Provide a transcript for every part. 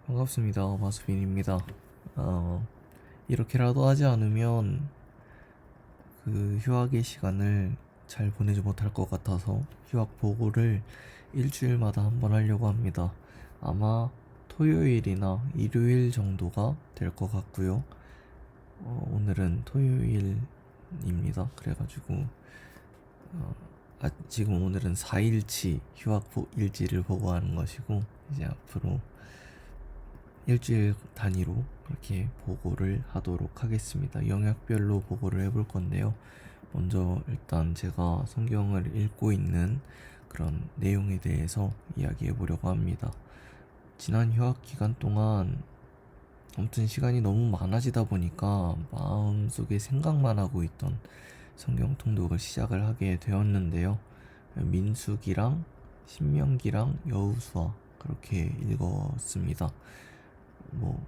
반갑습니다. 마수빈입니다. 어, 이렇게라도 하지 않으면 그 휴학의 시간을 잘 보내지 못할 것 같아서 휴학 보고를 일주일마다 한번 하려고 합니다. 아마 토요일이나 일요일 정도가 될 것 같고요. 오늘은 토요일입니다. 그래가지고 지금 오늘은 4일치 일지를 보고하는 것이고 이제 앞으로 일주일 단위로 그렇게 보고를 하도록 하겠습니다. 영역별로 보고를 해볼 건데요. 먼저 일단 제가 성경을 읽고 있는 그런 내용에 대해서 이야기해 보려고 합니다. 지난 휴학 기간 동안 아무튼 시간이 너무 많아지다 보니까 마음속에 생각만 하고 있던 성경 통독을 시작을 하게 되었는데요. 민수기랑 신명기랑 여호수아 그렇게 읽었습니다. 뭐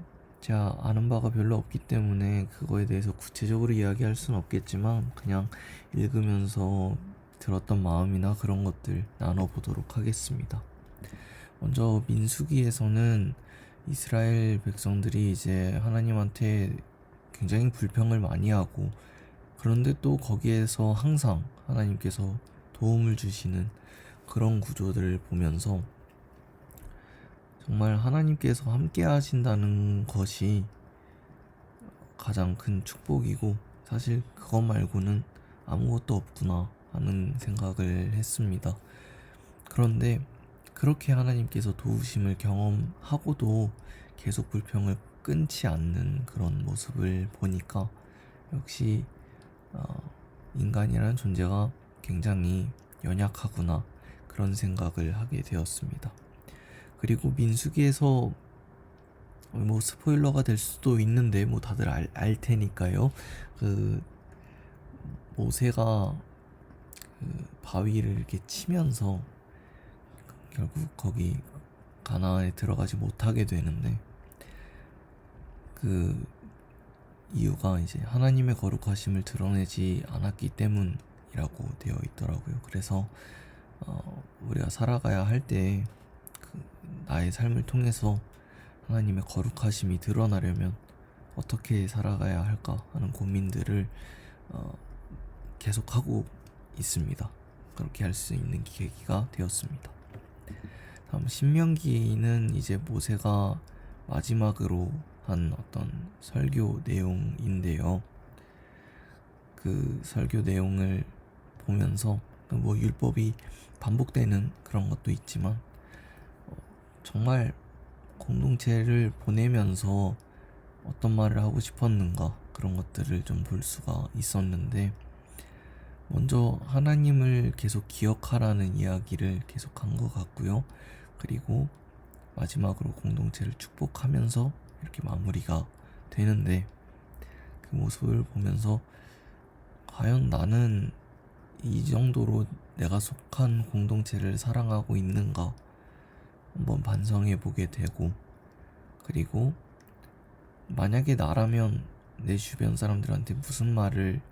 제가 아는 바가 별로 없기 때문에 그거에 대해서 구체적으로 이야기할 수는 없겠지만 그냥 읽으면서 들었던 마음이나 그런 것들 나눠보도록 하겠습니다. 먼저 민수기에서는 이스라엘 백성들이 이제 하나님한테 굉장히 불평을 많이 하고, 그런데 또 거기에서 항상 하나님께서 도움을 주시는 그런 구조들을 보면서 정말 하나님께서 함께 하신다는 것이 가장 큰 축복이고, 사실 그것 말고는 아무것도 없구나 하는 생각을 했습니다. 그런데 그렇게 하나님께서 도우심을 경험하고도 계속 불평을 끊지 않는 그런 모습을 보니까 역시 인간이라는 존재가 굉장히 연약하구나 그런 생각을 하게 되었습니다. 그리고 민수기에서 뭐 스포일러가 될 수도 있는데 뭐 다들 알 테니까요. 그 모세가 그 바위를 이렇게 치면서 결국 거기 가나안에 들어가지 못하게 되는데, 그 이유가 이제 하나님의 거룩하심을 드러내지 않았기 때문이라고 되어 있더라고요. 그래서 우리가 살아가야 할 때 그 나의 삶을 통해서 하나님의 거룩하심이 드러나려면 어떻게 살아가야 할까 하는 고민들을 계속하고 있습니다. 그렇게 할 수 있는 계기가 되었습니다. 다음 신명기는 이제 모세가 마지막으로 한 어떤 설교 내용인데요. 그 설교 내용을 보면서 뭐 율법이 반복되는 그런 것도 있지만 정말 공동체를 보내면서 어떤 말을 하고 싶었는가 그런 것들을 좀 볼 수가 있었는데, 먼저 하나님을 계속 기억하라는 이야기를 계속 한 것 같고요. 그리고 마지막으로 공동체를 축복하면서 이렇게 마무리가 되는데, 그 모습을 보면서 과연 나는 이 정도로 내가 속한 공동체를 사랑하고 있는가 한번 반성해 보게 되고, 그리고 만약에 나라면 내 주변 사람들한테 무슨 말을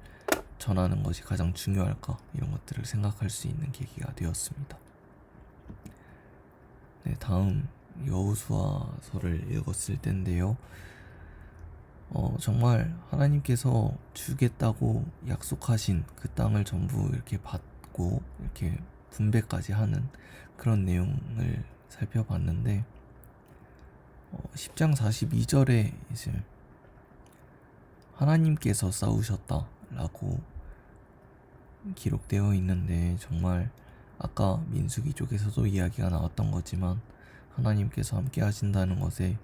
전하는 것이 가장 중요할까 이런 것들을 생각할 수 있는 계기가 되었습니다. 네, 다음 여호수아서를 읽었을 때인데요. 정말 하나님께서 주겠다고 약속하신 그 땅을 전부 이렇게 받고 이렇게 분배까지 하는 그런 내용을 살펴봤는데, 10장 42절에 이제 하나님께서 싸우셨다라고 기록되어 있는데, 정말 아까 민수기 쪽에서도 이야기가 나왔던 거지만 하나님께서 함께 하신다는 것에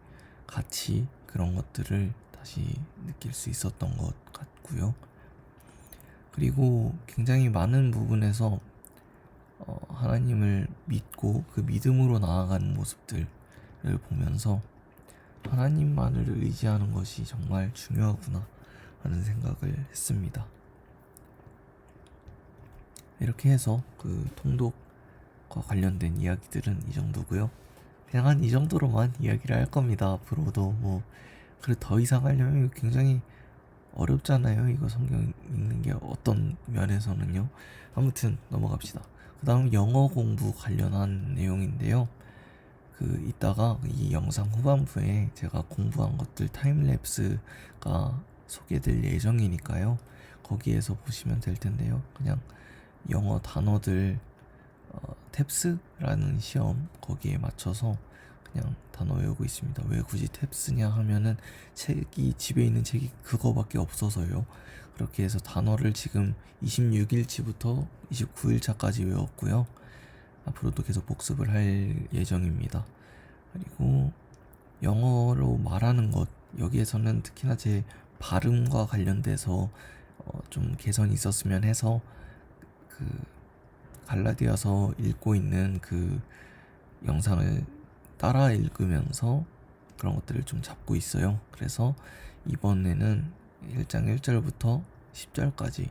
같이 그런 것들을 다시 느낄 수 있었던 것 같고요. 그리고 굉장히 많은 부분에서 하나님을 믿고 그 믿음으로 나아가는 모습들을 보면서 하나님만을 의지하는 것이 정말 중요하구나 하는 생각을 했습니다. 이렇게 해서 그 통독과 관련된 이야기들은 이 정도고요. 그냥 한 이 정도로만 이야기를 할 겁니다. 앞으로도 뭐 그래 더 이상 하려면 굉장히 어렵잖아요. 이거 성경 읽는 게 어떤 면에서는요. 아무튼 넘어갑시다. 그 다음 영어 공부 관련한 내용인데요. 이따가 이 영상 후반부에 제가 공부한 것들 타임랩스가 소개될 예정이니까요. 거기에서 보시면 될 텐데요. 그냥 영어 단어들 탭스라는 시험 거기에 맞춰서 그냥 단어 외우고 있습니다. 왜 굳이 탭스냐 하면은 집에 있는 책이 그거밖에 없어서요. 그렇게 해서 단어를 지금 26일치부터 29일차까지 외웠고요. 앞으로도 계속 복습을 할 예정입니다. 그리고 영어로 말하는 것, 여기에서는 특히나 제 발음과 관련돼서 좀 개선이 있었으면 해서 그 갈라디아서 읽고 있는 그 영상을 따라 읽으면서 그런 것들을 좀 잡고 있어요. 그래서 이번에는 1장 1절부터 10절까지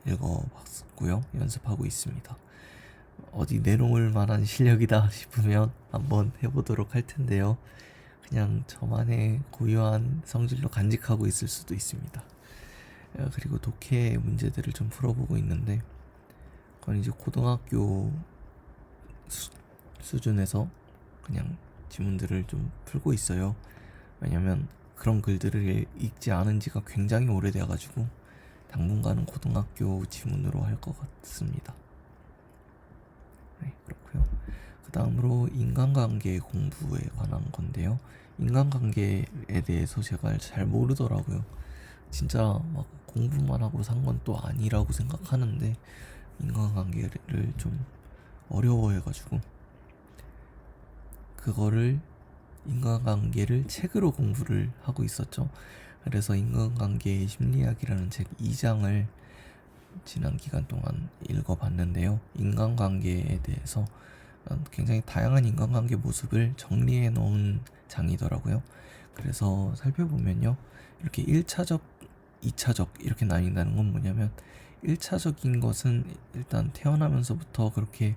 읽어봤고요. 연습하고 있습니다. 어디 내놓을 만한 실력이다 싶으면 한번 해보도록 할 텐데요. 그냥 저만의 고유한 성질로 간직하고 있을 수도 있습니다. 그리고 독해 문제들을 좀 풀어보고 있는데 그건 이제 고등학교 수준에서 그냥 지문들을 좀 풀고 있어요. 왜냐면 그런 글들을 읽지 않은 지가 굉장히 오래돼가지고 당분간은 고등학교 지문으로 할 것 같습니다. 네, 그렇고요. 그 다음으로 인간관계 공부에 관한 건데요. 인간관계에 대해서 제가 잘 모르더라고요. 진짜 막 공부만 하고 산 건 또 아니라고 생각하는데 인간관계를 좀 어려워해가지고 인간관계를 책으로 공부를 하고 있었죠. 그래서 인간관계의 심리학이라는 책 2장을 지난 기간 동안 읽어봤는데요. 인간관계에 대해서 굉장히 다양한 인간관계 모습을 정리해 놓은 장이더라고요. 그래서 살펴보면요. 이렇게 1차적, 2차적 이렇게 나뉜다는 건 뭐냐면 1차적인 것은 일단 태어나면서부터 그렇게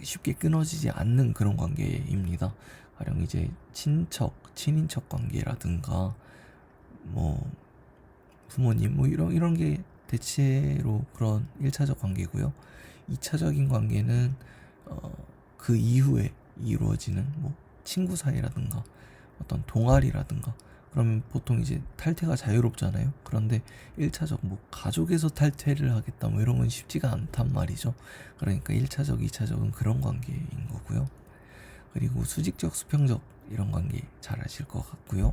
쉽게 끊어지지 않는 그런 관계입니다. 가령 이제 친인척 관계라든가 뭐 부모님 뭐 이런 게 대체로 그런 1차적 관계고요. 2차적인 관계는 그 이후에 이루어지는 뭐 친구 사이라든가 어떤 동아리라든가 그러면 보통 이제 탈퇴가 자유롭잖아요. 그런데 1차적 뭐 가족에서 탈퇴를 하겠다 뭐 이런 건 쉽지가 않단 말이죠. 그러니까 1차적, 2차적은 그런 관계인 거고요. 그리고 수직적, 수평적 이런 관계 잘 아실 것 같고요.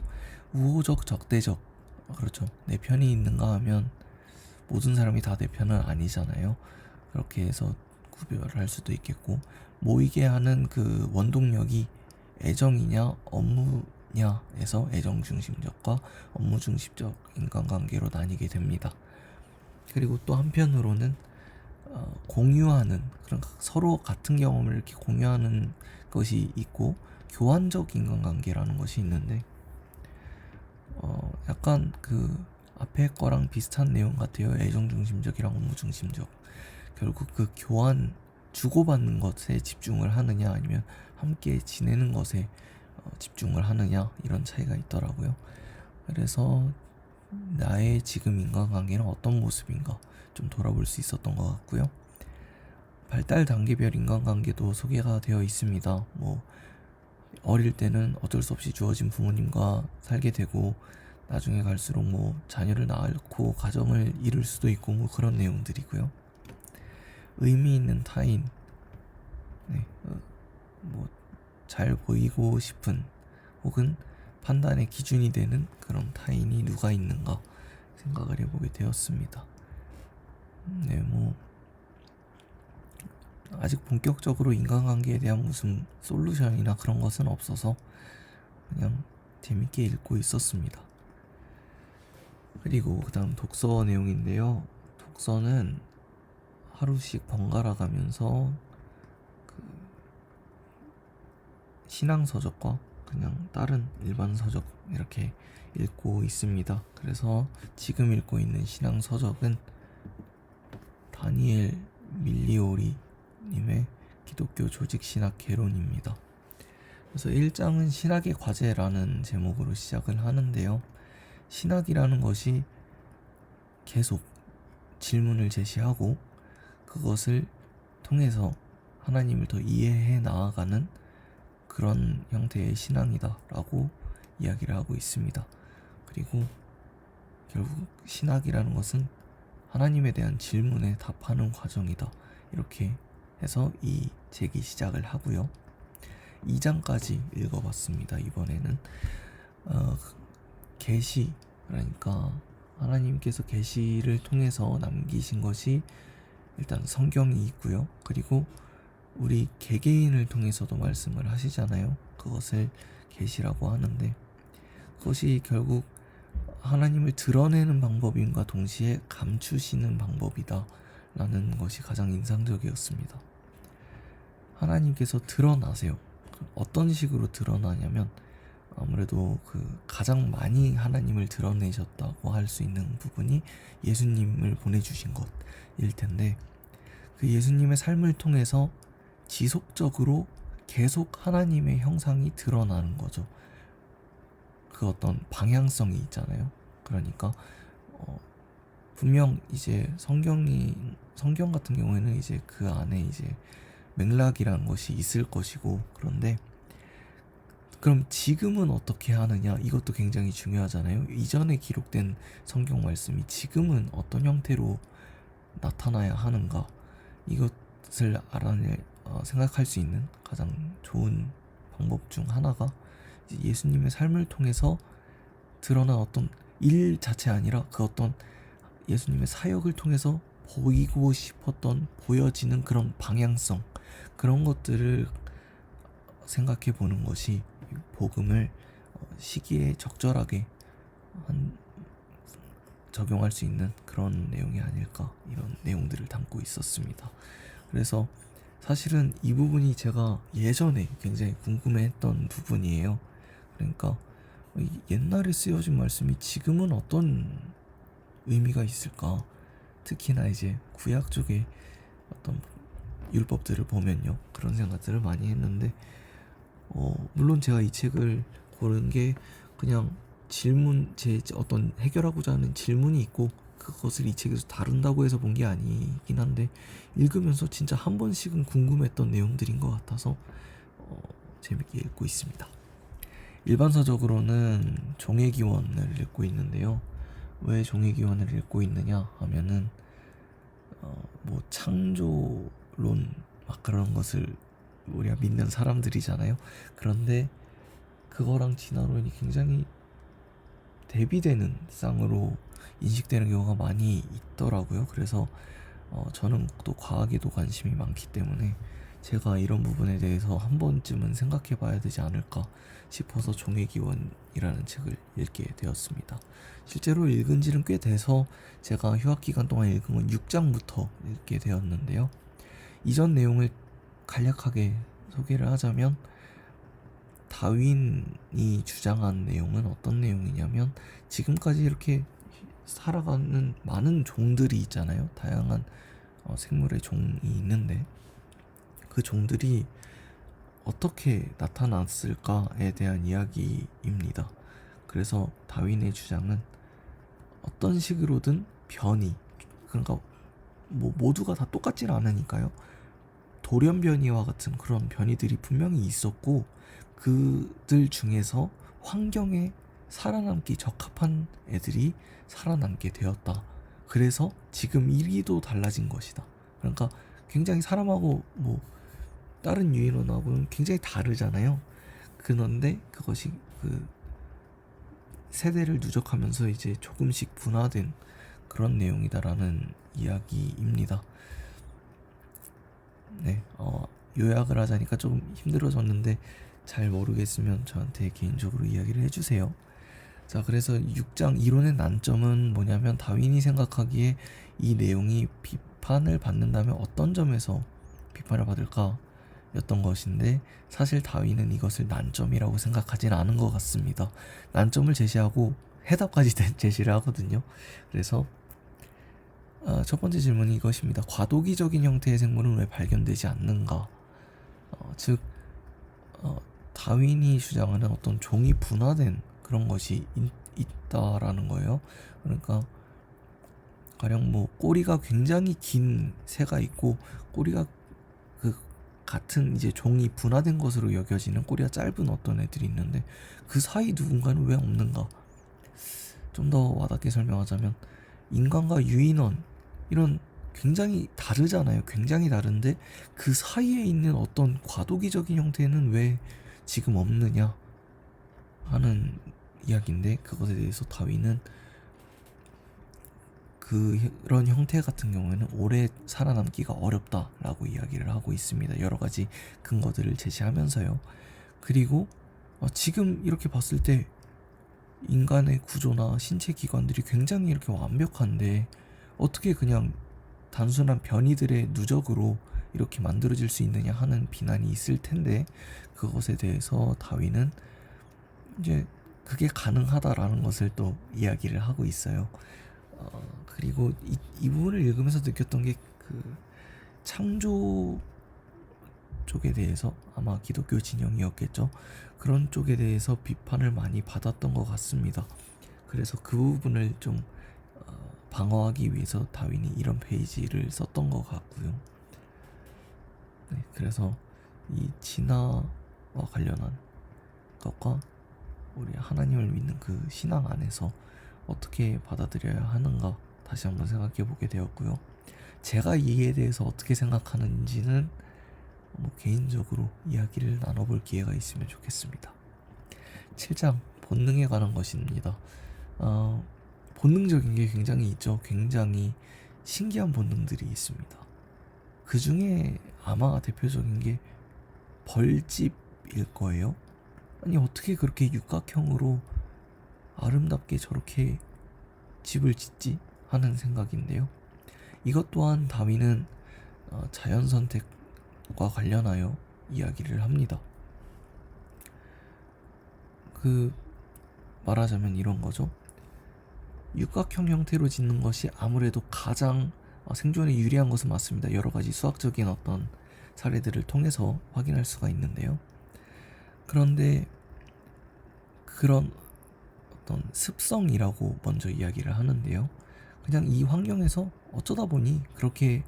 우호적, 적대적 그렇죠. 내 편이 있는가 하면 모든 사람이 다 내 편은 아니잖아요. 그렇게 해서 구별을 할 수도 있겠고 모이게 하는 그 원동력이 애정이냐 업무냐에서 애정 중심적과 업무 중심적 인간관계로 나뉘게 됩니다. 그리고 또 한편으로는 공유하는 그런 서로 같은 경험을 이렇게 공유하는 것이 있고 교환적 인간관계라는 것이 있는데 약간 그 앞에 거랑 비슷한 내용 같아요. 애정 중심적이랑 업무 중심적. 결국 그 교환 주고받는 것에 집중을 하느냐 아니면 함께 지내는 것에 집중을 하느냐 이런 차이가 있더라고요. 그래서 나의 지금 인간관계는 어떤 모습인가 좀 돌아볼 수 있었던 것 같고요. 발달 단계별 인간관계도 소개가 되어 있습니다. 뭐 어릴 때는 어쩔 수 없이 주어진 부모님과 살게 되고 나중에 갈수록 뭐 자녀를 낳고 가정을 이룰 수도 있고 뭐 그런 내용들이고요. 의미 있는 타인, 네, 뭐 잘 보이고 싶은 혹은 판단의 기준이 되는 그런 타인이 누가 있는가 생각을 해보게 되었습니다. 네, 뭐 아직 본격적으로 인간관계에 대한 무슨 솔루션이나 그런 것은 없어서 그냥 재밌게 읽고 있었습니다. 그리고 그 다음 독서 내용인데요. 독서는 하루씩 번갈아 가면서 그 신앙 서적과 그냥 다른 일반 서적 이렇게 읽고 있습니다. 그래서 지금 읽고 있는 신앙 서적은 다니엘 밀리오리 님의 기독교 조직 신학 개론입니다. 그래서 1장은 신학의 과제라는 제목으로 시작을 하는데요. 신학이라는 것이 계속 질문을 제시하고 그것을 통해서 하나님을 더 이해해 나아가는 그런 형태의 신앙이다라고 이야기를 하고 있습니다. 그리고 결국 신학이라는 것은 하나님에 대한 질문에 답하는 과정이다. 이렇게 해서 이 책이 시작을 하고요. 2장까지 읽어봤습니다. 이번에는 계시, 그러니까 하나님께서 계시를 통해서 남기신 것이 일단 성경이 있고요. 그리고 우리 개개인을 통해서도 말씀을 하시잖아요. 그것을 계시라고 하는데, 그것이 결국 하나님을 드러내는 방법임과 동시에 감추시는 방법이다 라는 것이 가장 인상적이었습니다. 하나님께서 드러나세요. 어떤 식으로 드러나냐면, 아무래도 가장 많이 하나님을 드러내셨다고 할 수 있는 부분이 예수님을 보내주신 것일 텐데, 그 예수님의 삶을 통해서 지속적으로 계속 하나님의 형상이 드러나는 거죠. 그 어떤 방향성이 있잖아요. 그러니까 분명 이제 성경 같은 경우에는 이제 그 안에 이제 맥락이라는 것이 있을 것이고, 그런데 그럼 지금은 어떻게 하느냐, 이것도 굉장히 중요하잖아요. 이전에 기록된 성경 말씀이 지금은 어떤 형태로 나타나야 하는가, 이것을 생각할 수 있는 가장 좋은 방법 중 하나가 예수님의 삶을 통해서 드러난 어떤 일 자체 아니라 그 어떤 예수님의 사역을 통해서 보이고 싶었던, 보여지는 그런 방향성, 그런 것들을 생각해 보는 것이 복음을 시기에 적절하게 적용할 수 있는 그런 내용이 아닐까, 이런 내용들을 담고 있었습니다. 그래서 사실은 이 부분이 제가 예전에 굉장히 궁금해했던 부분이에요. 그러니까 옛날에 쓰여진 말씀이 지금은 어떤 의미가 있을까? 특히나 이제 구약 쪽에 어떤 율법들을 보면요, 그런 생각들을 많이 했는데, 물론 제가 이 책을 고른 게 그냥 제 어떤 해결하고자 하는 질문이 있고 그것을 이 책에서 다룬다고 해서 본 게 아니긴 한데, 읽으면서 진짜 한 번씩은 궁금했던 내용들인 것 같아서 재밌게 읽고 있습니다. 일반서적으로는 종회기원을 읽고 있는데요. 왜 종회기원을 읽고 있느냐 하면은 뭐 창조론 막 그런 것을 우리가 믿는 사람들이잖아요. 그런데 그거랑 진화론이 굉장히 대비되는 쌍으로 인식되는 경우가 많이 있더라고요. 그래서 저는 또 과학에도 관심이 많기 때문에 제가 이런 부분에 대해서 한 번쯤은 생각해 봐야 되지 않을까 싶어서 종회기원이라는 책을 읽게 되었습니다. 실제로 읽은 지는 꽤 돼서 제가 휴학 기간 동안 읽은 건 6장부터 읽게 되었는데요. 이전 내용을 간략하게 소개를 하자면, 다윈이 주장한 내용은 어떤 내용이냐면, 지금까지 이렇게 살아가는 많은 종들이 있잖아요. 다양한 생물의 종이 있는데, 그 종들이 어떻게 나타났을까에 대한 이야기입니다. 그래서 다윈의 주장은 어떤 식으로든 변이, 그러니까 뭐 모두가 다 똑같진 않으니까요. 돌연변이와 같은 그런 변이들이 분명히 있었고, 그들 중에서 환경에 살아남기 적합한 애들이 살아남게 되었다. 그래서 지금 이리도 달라진 것이다. 그러니까 굉장히 사람하고 뭐 다른 유인원하고는 굉장히 다르잖아요. 그런데 그것이 세대를 누적하면서 이제 조금씩 분화된 그런 내용이다라는 이야기입니다. 네, 요약을 하자니까 좀 힘들어졌는데 잘 모르겠으면 저한테 개인적으로 이야기를 해주세요. 자, 그래서 6장 이론의 난점은 뭐냐면, 다윈이 생각하기에 이 내용이 비판을 받는다면 어떤 점에서 비판을 받을까 였던 것인데, 사실 다윈은 이것을 난점이라고 생각하진 않은 것 같습니다. 난점을 제시하고 해답까지 제시를 하거든요. 그래서 첫 번째 질문이 이것입니다. 과도기적인 형태의 생물은 왜 발견되지 않는가? 즉 다윈이 주장하는 어떤 종이 분화된 그런 것이 있다라는 거예요. 그러니까 가령 뭐 꼬리가 굉장히 긴 새가 있고, 꼬리가 같은 이제 종이 분화된 것으로 여겨지는 꼬리가 짧은 어떤 애들이 있는데 그 사이 누군가는 왜 없는가? 좀 더 와닿게 설명하자면 인간과 유인원 이런 굉장히 다르잖아요. 굉장히 다른데 그 사이에 있는 어떤 과도기적인 형태는 왜 지금 없느냐 하는 이야기인데 그것에 대해서 다윈은 그런 형태 같은 경우에는 오래 살아남기가 어렵다라고 이야기를 하고 있습니다. 여러 가지 근거들을 제시하면서요. 그리고 지금 이렇게 봤을 때 인간의 구조나 신체 기관들이 굉장히 이렇게 완벽한데 어떻게 그냥 단순한 변이들의 누적으로 이렇게 만들어질 수 있느냐 하는 비난이 있을 텐데 그것에 대해서 다윈은 이제 그게 가능하다라는 것을 또 이야기를 하고 있어요. 그리고 이 부분을 읽으면서 느꼈던 게 그 창조 쪽에 대해서 아마 기독교 진영이었겠죠. 그런 쪽에 대해서 비판을 많이 받았던 것 같습니다. 그래서 그 부분을 좀 방어하기 위해서 다윈이 이런 페이지를 썼던 것 같고요. 네, 그래서 이 진화와 관련한 것과 우리 하나님을 믿는 그 신앙 안에서 어떻게 받아들여야 하는가 다시 한번 생각해 보게 되었고요. 제가 이에 대해서 어떻게 생각하는지는 개인적으로 이야기를 나눠볼 기회가 있으면 좋겠습니다. 7장 본능에 관한 것입니다. 본능적인 게 굉장히 있죠. 굉장히 신기한 본능들이 있습니다. 그 중에 아마 대표적인 게 벌집일 거예요. 아니 어떻게 그렇게 육각형으로 아름답게 저렇게 집을 짓지? 하는 생각인데요. 이것 또한 다윈은 자연 선택과 관련하여 이야기를 합니다. 말하자면 이런 거죠. 육각형 형태로 짓는 것이 아무래도 가장 생존에 유리한 것은 맞습니다. 여러 가지 수학적인 어떤 사례들을 통해서 확인할 수가 있는데요. 그런데 그런 어떤 습성이라고 먼저 이야기를 하는데요. 그냥 이 환경에서 어쩌다 보니 그렇게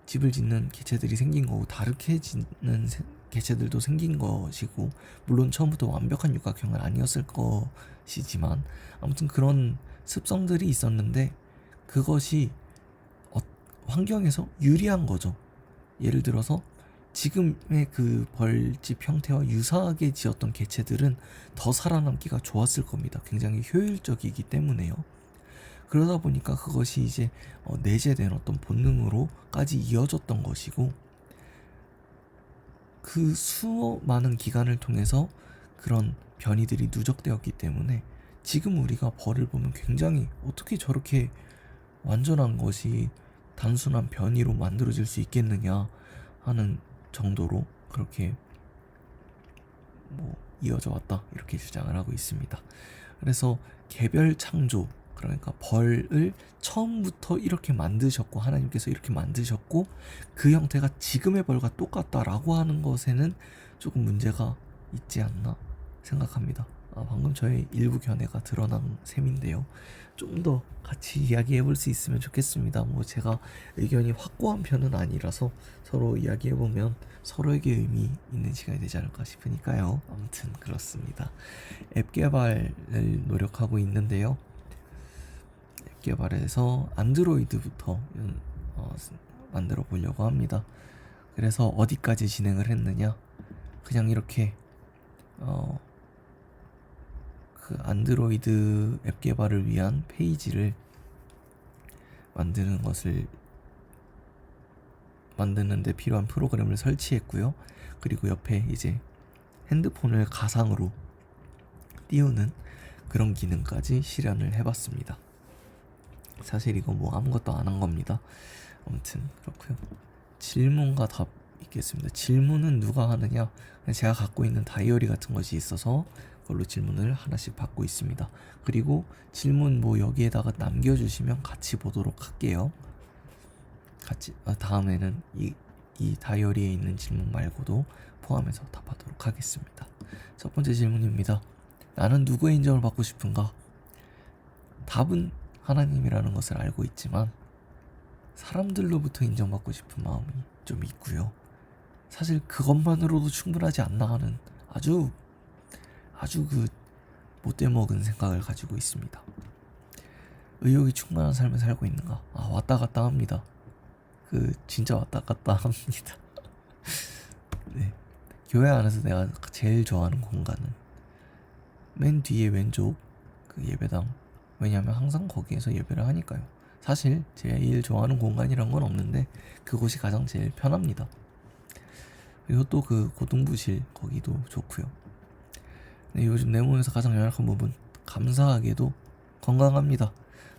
집을 짓는 개체들이 생긴 거고 다르게 짓는 개체들도 생긴 것이고 물론 처음부터 완벽한 육각형은 아니었을 것이지만 아무튼 그런 습성들이 있었는데 그것이 환경에서 유리한 거죠. 예를 들어서 지금의 그 벌집 형태와 유사하게 지었던 개체들은 더 살아남기가 좋았을 겁니다. 굉장히 효율적이기 때문에요. 그러다 보니까 그것이 이제 내재된 어떤 본능으로까지 이어졌던 것이고 그 수많은 기간을 통해서 그런 변이들이 누적되었기 때문에 지금 우리가 벌을 보면 굉장히 어떻게 저렇게 완전한 것이 단순한 변이로 만들어질 수 있겠느냐 하는 정도로 그렇게 이어져 왔다 이렇게 주장을 하고 있습니다. 그래서 개별 창조 그러니까 벌을 처음부터 이렇게 만드셨고 하나님께서 이렇게 만드셨고 그 형태가 지금의 벌과 똑같다라고 하는 것에는 조금 문제가 있지 않나 생각합니다. 방금 저의 일부 견해가 드러난 셈인데요. 좀 더 같이 이야기해 볼 수 있으면 좋겠습니다. 제가 의견이 확고한 편은 아니라서 서로 이야기해 보면 서로에게 의미 있는 시간이 되지 않을까 싶으니까요. 아무튼 그렇습니다. 앱 개발을 노력하고 있는데요. 앱 개발에서 안드로이드부터 만들어 보려고 합니다. 그래서 어디까지 진행을 했느냐? 그냥 이렇게 그 안드로이드 앱 개발을 위한 페이지를 만드는데 필요한 프로그램을 설치했고요. 그리고 옆에 이제 핸드폰을 가상으로 띄우는 그런 기능까지 실현을 해봤습니다. 사실 이거 아무것도 안 한 겁니다. 아무튼 그렇고요. 질문과 답 있겠습니다. 질문은 누가 하느냐? 제가 갖고 있는 다이어리 같은 것이 있어서 그걸로 질문을 하나씩 받고 있습니다. 그리고 질문 여기에다가 남겨주시면 같이 보도록 할게요. 다음에는 이 다이어리에 있는 질문 말고도 포함해서 답하도록 하겠습니다. 첫 번째 질문입니다. 나는 누구의 인정을 받고 싶은가? 답은 하나님이라는 것을 알고 있지만 사람들로부터 인정받고 싶은 마음이 좀 있고요. 사실 그것만으로도 충분하지 않나 하는 아주 그 못돼 먹은 생각을 가지고 있습니다. 의욕이 충만한 삶을 살고 있는가? 왔다 갔다 합니다. 진짜 왔다 갔다 합니다. 네. 교회 안에서 내가 제일 좋아하는 공간은 맨 뒤에 왼쪽 그 예배당. 왜냐하면 항상 거기에서 예배를 하니까요. 사실 제일 좋아하는 공간이란 건 없는데 그곳이 가장 제일 편합니다. 그리고 또 그 고등부실 거기도 좋고요. 네, 요즘 내 몸에서 가장 연약한 부분 감사하게도 건강합니다.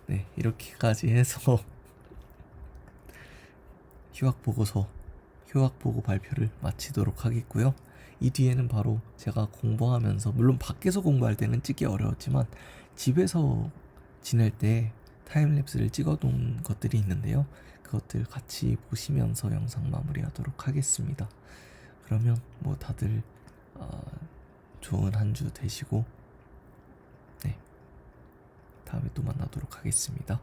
네, 이렇게까지 해서 휴학 보고 발표를 마치도록 하겠고요. 이 뒤에는 바로 제가 공부하면서, 물론 밖에서 공부할 때는 찍기 어려웠지만 집에서 지낼 때 타임랩스를 찍어둔 것들이 있는데요. 그것들 같이 보시면서 영상 마무리하도록 하겠습니다. 그러면 뭐 다들 좋은 한 주 되시고, 네, 다음에 또 만나도록 하겠습니다.